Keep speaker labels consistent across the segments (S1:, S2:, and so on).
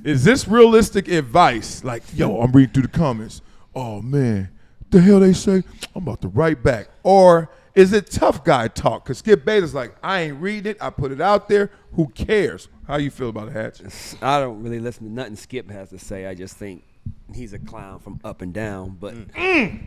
S1: Is this realistic advice? Like, yo, I'm reading through the comments. Oh, man, the hell they say? I'm about to write back. Or is it tough guy talk? Because Skip Bayless like, I ain't reading it. I put it out there. Who cares? How you feel about it, Hatch?
S2: I don't really listen to nothing Skip has to say. I just think he's a clown from up and down. But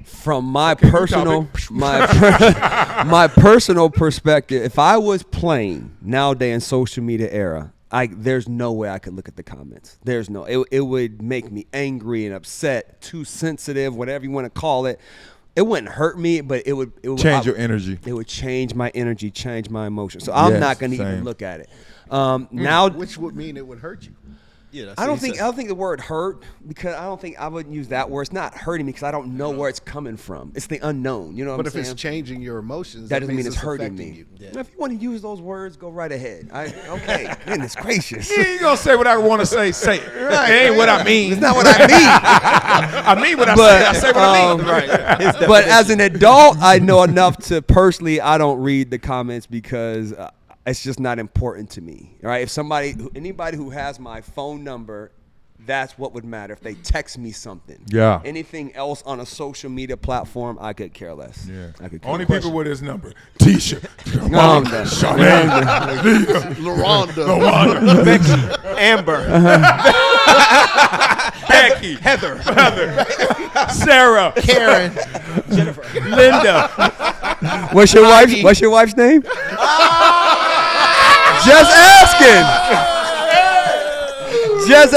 S2: from my personal my personal perspective, if I was playing nowadays in social media era, there's no way I could look at the comments. There's no. It would make me angry and upset, too sensitive, whatever you want to call it. It wouldn't hurt me, but it would
S1: change your energy.
S2: It would change my energy, change my emotions. So I'm not going to even look at it. Now,
S3: which would mean it would hurt you. Yeah,
S2: I don't think the word hurt, because I wouldn't use that word. It's not hurting me because I don't know where it's coming from. It's the unknown. You know what I'm saying?
S3: But if it's changing your emotions,
S2: that doesn't mean it's hurting me. Yeah. If you want to use those words, go right ahead. Okay, goodness gracious.
S1: You ain't gonna say what I want to say. Say it. Right. It ain't what I mean.
S2: It's not what I mean.
S1: I mean what I say. I say what I mean.
S2: Right. But as an adult, I know enough to personally, I don't read the comments because it's just not important to me. All right. If anybody who has my phone number, that's what would matter. If they text me something.
S1: Yeah.
S2: Anything else on a social media platform, I could care less.
S1: Yeah.
S2: I could care
S1: Only
S2: less.
S1: people with his number. Tisha.
S3: LaRonda.
S4: Becky. Amber.
S1: Becky.
S4: Heather.
S1: Sarah.
S3: Karen.
S4: Jennifer.
S1: Linda.
S2: What's your wife's name? Just asking. Just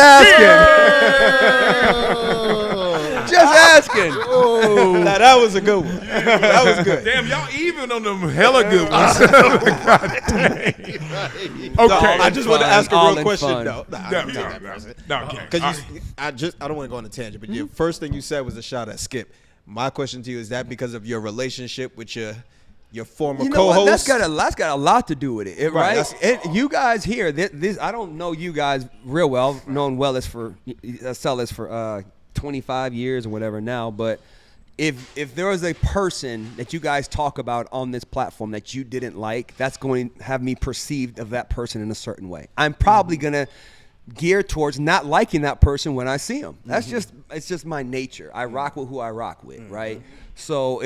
S2: asking.
S4: Now that was a good one. That was good.
S1: Damn, y'all even on them hella good ones. Okay.
S4: I just want to ask a real question though.
S1: No,
S4: Because I don't want to go on a tangent, but your first thing you said was a shot at Skip. My question to you is that because of your relationship with your former co-host?
S2: That's got a lot to do with it, right? You guys here, this I don't know you guys real well. Known Willis for 25 years or whatever now, but if there was a person that you guys talk about on this platform that you didn't like, that's going to have me perceived of that person in a certain way. I'm probably gonna gear towards not liking that person when I see him. That's it's just my nature. I rock with who I rock with, right? So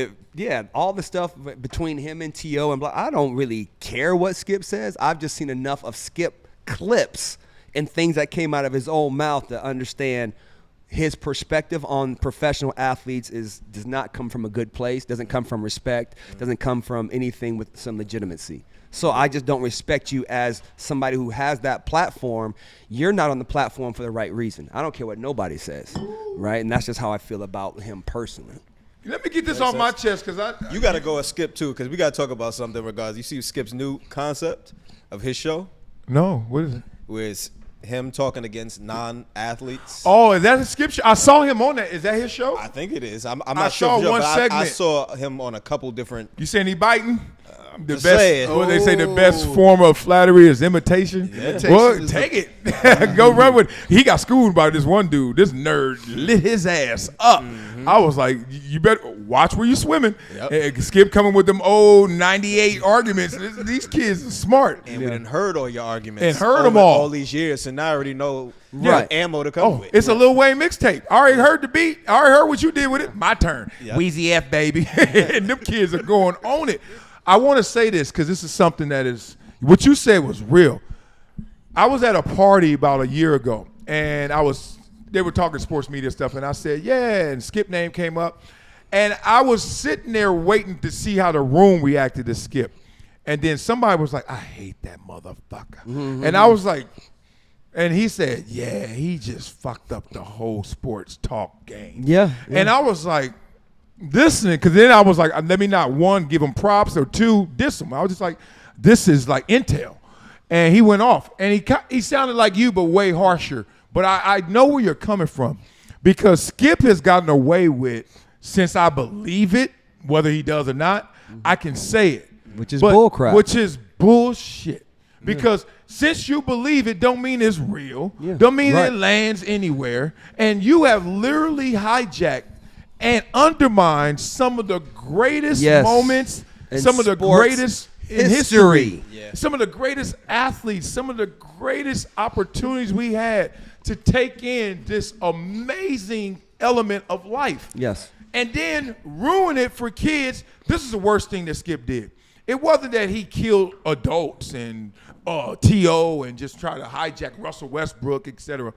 S2: all the stuff between him and T.O. and blah, I don't really care what Skip says. I've just seen enough of Skip clips and things that came out of his own mouth to understand his perspective on professional athletes does not come from a good place, doesn't come from respect, doesn't come from anything with some legitimacy. So I just don't respect you as somebody who has that platform. You're not on the platform for the right reason. I don't care what nobody says, right? And that's just how I feel about him personally.
S1: Let me get this off my chest because
S4: you got to go a Skip too, because we got to talk about something regardless. You see Skip's new concept of his show?
S1: No, what is it?
S4: Where it's him talking against non-athletes.
S1: Oh, is that a Skip show? I saw him on that. Is that his show?
S4: I think it is. I'm not sure.
S1: I saw one segment.
S4: I saw him on a couple different.
S1: You saying he biting? The
S4: just
S1: best.
S4: saying.
S1: What they say? The best form of flattery is imitation. Well, take it. Go run with. He got schooled by this one dude. This nerd lit his ass up. I was like, you better watch where you swimming. And Skip coming with them old 98 arguments. These kids are smart.
S4: And we done heard all your arguments.
S1: And heard them all
S4: these years. And now I already know what ammo to come with.
S1: It's a Lil Wayne mixtape. I already heard the beat. I already heard what you did with it. My turn. Wheezy F, baby. And them kids are going on it. I want to say this because this is something that is – what you said was real. I was at a party about a year ago, and they were talking sports media stuff, and I said, yeah, and Skip name came up. And I was sitting there waiting to see how the room reacted to Skip. And then somebody was like, I hate that motherfucker. And I was like – and he said, yeah, he just fucked up the whole sports talk game.
S2: Yeah.
S1: And I was like – listening, because then I was like, let me not, one, give him props, or two, diss him. I was just like, this is like intel. And he went off. And he sounded like you, but way harsher. But I know where you're coming from. Because Skip has gotten away with, since I believe it, whether he does or not, I can say it.
S2: Which is bullcrap.
S1: Which is bullshit. Because since you believe it, don't mean it's real. Don't mean it lands anywhere. And you have literally hijacked and undermine some of the greatest moments, some of the greatest in history, some of the greatest athletes, some of the greatest opportunities we had to take in this amazing element of life.
S2: Yes.
S1: And then ruin it for kids. This is the worst thing that Skip did. It wasn't that he killed adults and T.O. and just tried to hijack Russell Westbrook, etc.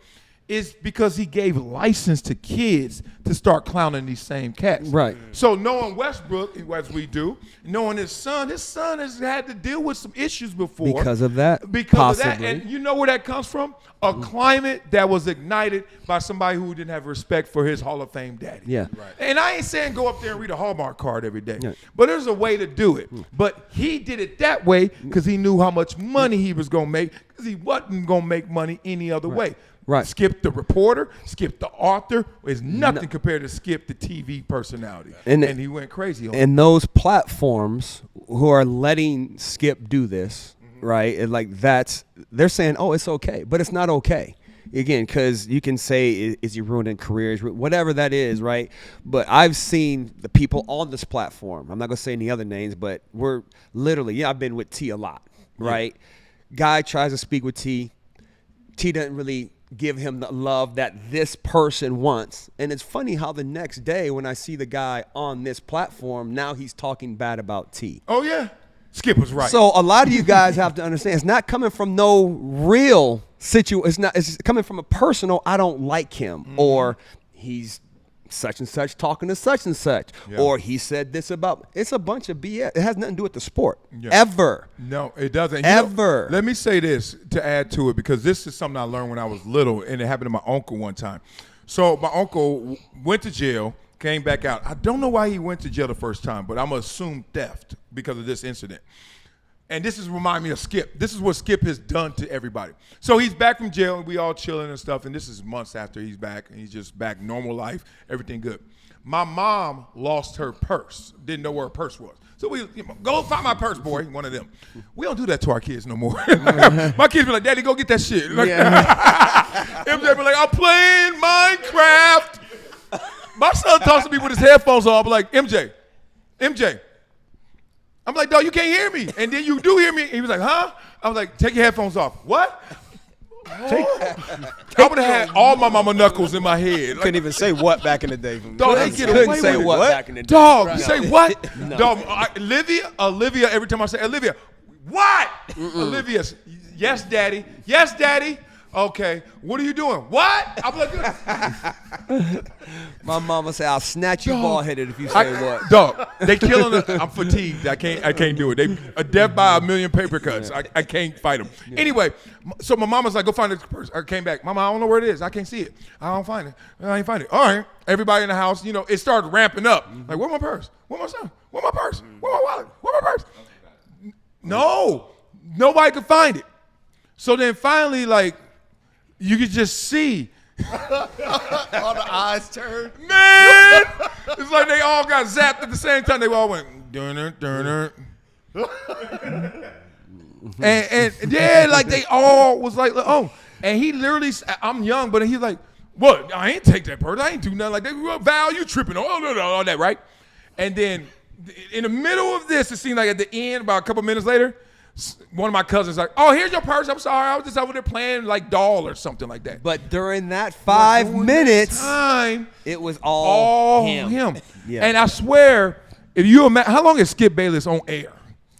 S1: It's because he gave license to kids to start clowning these same cats.
S2: Right.
S1: So knowing Westbrook, as we do, knowing his son has had to deal with some issues before.
S2: Because of that,
S1: Because of
S2: possibly.
S1: that. And you know where that comes from? A climate that was ignited by somebody who didn't have respect for his Hall of Fame daddy.
S2: Yeah.
S1: Right. And I ain't saying go up there and read a Hallmark card every day.
S2: Yeah.
S1: But there's a way to do it. But he did it that way because he knew how much money he was going to make, because he wasn't going to make money any other way.
S2: Right.
S1: Skip the reporter, Skip the author is nothing compared to Skip the TV personality. And he went crazy on it.
S2: And those platforms who are letting Skip do this, right? And like they're saying, oh, it's okay, but it's not okay. Again, because you can say, is he ruining careers, whatever that is, right? But I've seen the people on this platform. I'm not gonna say any other names, but we're literally, I've been with T a lot, right? Guy tries to speak with T. T doesn't really give him the love that this person wants. And it's funny how the next day when I see the guy on this platform, now he's talking bad about T.
S1: Oh, yeah. Skip was right.
S2: So a lot of you guys have to understand, it's not coming from no real situation. It's coming from a personal, I don't like him, or he's such and such talking to such and such, or he said this about, it's a bunch of BS. It has nothing to do with the sport, ever.
S1: No, it doesn't.
S2: Ever.
S1: Let me say this to add to it, because this is something I learned when I was little, and it happened to my uncle one time. So my uncle went to jail, came back out. I don't know why he went to jail the first time, but I'm going to assume theft because of this incident. And this is remind me of Skip. This is what Skip has done to everybody. So he's back from jail, and we all chilling and stuff, and this is months after he's back, and he's just back, normal life, everything good. My mom lost her purse, didn't know where her purse was. So we go find my purse, boy, one of them. We don't do that to our kids no more. My kids be like, Daddy, go get that shit. Like, MJ be like, I'm playing Minecraft. My son talks to me with his headphones on. I'm like, MJ. I'm like, dog, you can't hear me. And then you do hear me. He was like, huh? I was like, take your headphones off. What? I would have had all my mama knuckles in my head.
S4: Couldn't even say what back in the day.
S1: Dog, they get away with it.
S2: back in the day.
S1: Dog, you say what? No. Dog, Olivia, every time I say, Olivia, what? Olivia, yes, daddy. Yes, daddy. Okay, what are you doing? What? I'm like,
S2: my mama said, I'll snatch you bald-headed if you say what.
S1: Dog, they killing us. I'm fatigued. I can't do it. They are death by a million paper cuts. I can't fight them. Anyway, so my mama's like, go find this purse. I came back. Mama, I don't know where it is. I can't see it. I don't find it. I ain't find it. All right. Everybody in the house, it started ramping up. Like, where's my purse? Where's my son? Where's my purse? Where's my wallet? Where's my purse? No. Nobody could find it. So then finally, like, you could just see.
S3: All the eyes turned.
S1: Man! It's like they all got zapped at the same time. They all went, durner. And yeah, like they all was like, oh. And he literally, I'm young, but he's like, what? I ain't take that purse. I ain't do nothing like that. Val, you tripping. All that, right? And then in the middle of this, it seemed like at the end, about a couple minutes later, one of my cousins like, oh, here's your purse. I'm sorry. I was just over there playing like doll or something like that.
S2: But during that 5 minutes,
S1: time,
S2: it was all him.
S1: Yeah. And I swear, if you imagine, how long is Skip Bayless on air?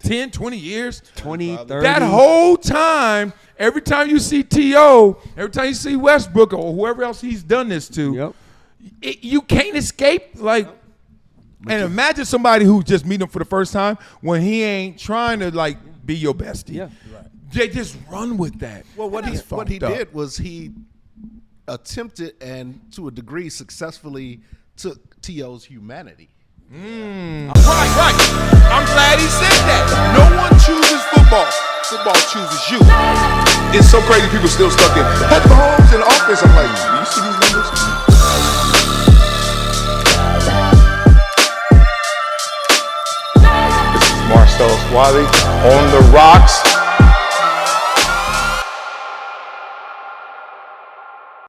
S1: 10, 20 years?
S2: 20, 30.
S1: That whole time, every time you see T.O., every time you see Westbrook or whoever else he's done this to, you can't escape. Like, and imagine somebody who just meet him for the first time when he ain't trying to like be your bestie.
S3: Yeah, right.
S1: They just run with that.
S3: Well, what he
S1: up.
S3: did was he attempted and to a degree successfully took T.O.'s humanity.
S1: Right. I'm glad he said that. No one chooses football. Football chooses you.
S5: It's so crazy people still stuck in Pat Mahomes in the offense. I'm like, do you see these numbers? This is Marcellus Wiley on the rocks.